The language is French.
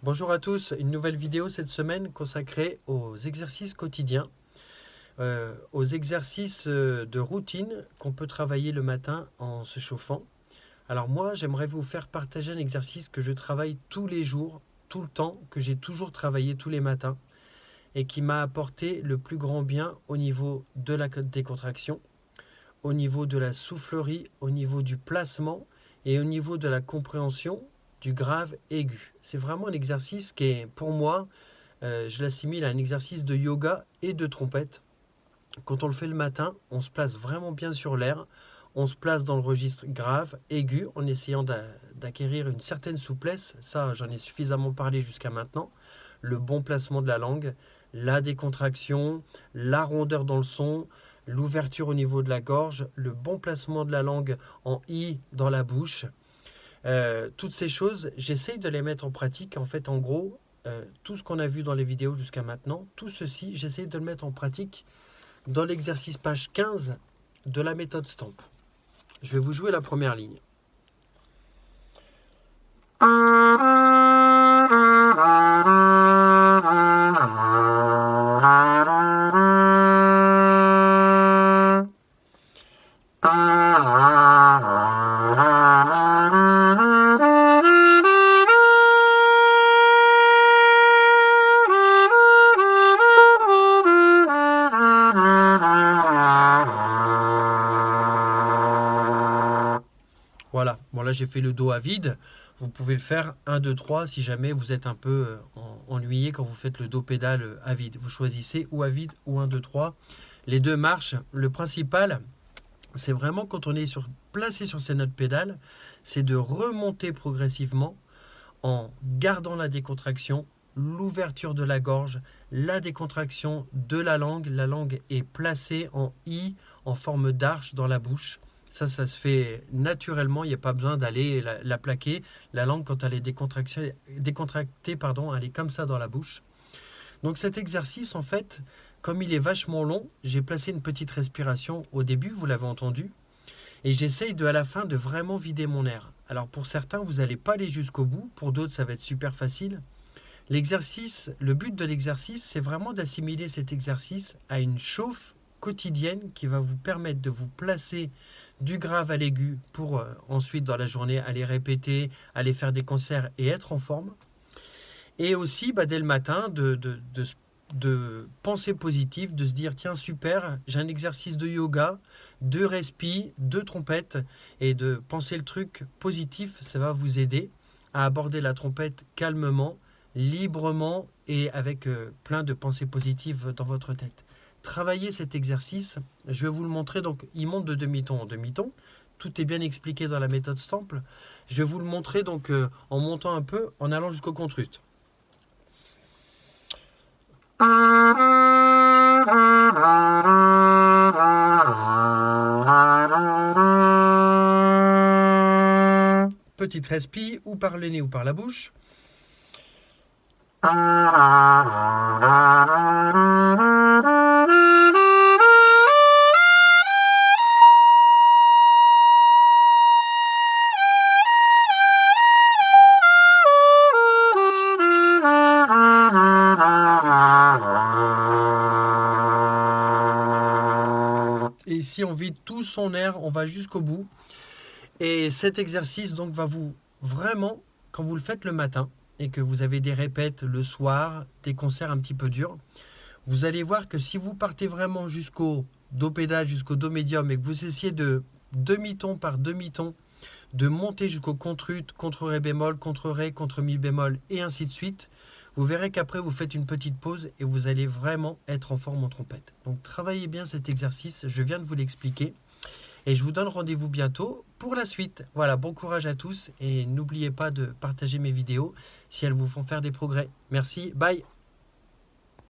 Bonjour à tous, une nouvelle vidéo cette semaine consacrée aux exercices quotidiens, aux exercices de routine qu'on peut travailler le matin en se chauffant. Alors moi, j'aimerais vous faire partager un exercice que je travaille tous les jours, tout le temps, que j'ai toujours travaillé tous les matins et qui m'a apporté le plus grand bien au niveau de la décontraction, au niveau de la soufflerie, au niveau du placement et au niveau de la compréhension du grave aigu. C'est vraiment un exercice qui est, pour moi, je l'assimile à un exercice de yoga et de trompette. Quand on le fait le matin, on se place vraiment bien sur l'air, on se place dans le registre grave, aigu, en essayant d'acquérir une certaine souplesse. Ça, j'en ai suffisamment parlé jusqu'à maintenant. Le bon placement de la langue, la décontraction, la rondeur dans le son, l'ouverture au niveau de la gorge, le bon placement de la langue en I dans la bouche. Toutes ces choses, j'essaye de les mettre en pratique. En fait, en gros, tout ce qu'on a vu dans les vidéos jusqu'à maintenant, tout ceci, j'essaye de le mettre en pratique dans l'exercice page 15 de la méthode Stamp. Je vais vous jouer la première ligne. Voilà, bon là j'ai fait le Do à vide, vous pouvez le faire 1, 2, 3 si jamais vous êtes un peu ennuyé quand vous faites le Do pédale à vide. Vous choisissez ou à vide ou 1, 2, 3. Les deux marchent. Le principal, c'est vraiment quand on est placé sur ces notes pédales, c'est de remonter progressivement en gardant la décontraction, l'ouverture de la gorge, la décontraction de la langue. La langue est placée en I, en forme d'arche dans la bouche. Ça se fait naturellement, il n'y a pas besoin d'aller la plaquer. La langue, quand elle est décontractée, elle est comme ça dans la bouche. Donc cet exercice, en fait, comme il est vachement long, j'ai placé une petite respiration au début, vous l'avez entendu, et j'essaye à la fin de vraiment vider mon air. Alors pour certains, vous n'allez pas aller jusqu'au bout, pour d'autres, ça va être super facile. Le but de l'exercice, c'est vraiment d'assimiler cet exercice à une chauffe quotidienne qui va vous permettre de vous placer du grave à l'aigu pour ensuite dans la journée aller répéter, aller faire des concerts et être en forme. Et aussi dès le matin de penser positif, de se dire tiens super, j'ai un exercice de yoga, de respi, de trompette, et de penser le truc positif, ça va vous aider à aborder la trompette calmement, librement et avec plein de pensées positives dans votre tête. Travaillez cet exercice, je vais vous le montrer, donc il monte de demi-ton en demi-ton, tout est bien expliqué dans la méthode Stamp. Je vais vous le montrer donc en montant un peu, en allant jusqu'au contrut. Petite respi, ou par le nez ou par la bouche. Et ici, on vide tout son air, on va jusqu'au bout. Et cet exercice donc va vous vraiment, quand vous le faites le matin et que vous avez des répètes le soir, des concerts un petit peu durs, vous allez voir que si vous partez vraiment jusqu'au Do pédale, jusqu'au Do médium et que vous essayez de demi-ton par demi-ton, de monter jusqu'au contrut, contre Ré bémol, contre Ré, contre Mi bémol et ainsi de suite, vous verrez qu'après vous faites une petite pause et vous allez vraiment être en forme en trompette. Donc travaillez bien cet exercice, je viens de vous l'expliquer. Et je vous donne rendez-vous bientôt pour la suite. Voilà, bon courage à tous et n'oubliez pas de partager mes vidéos si elles vous font faire des progrès. Merci, bye!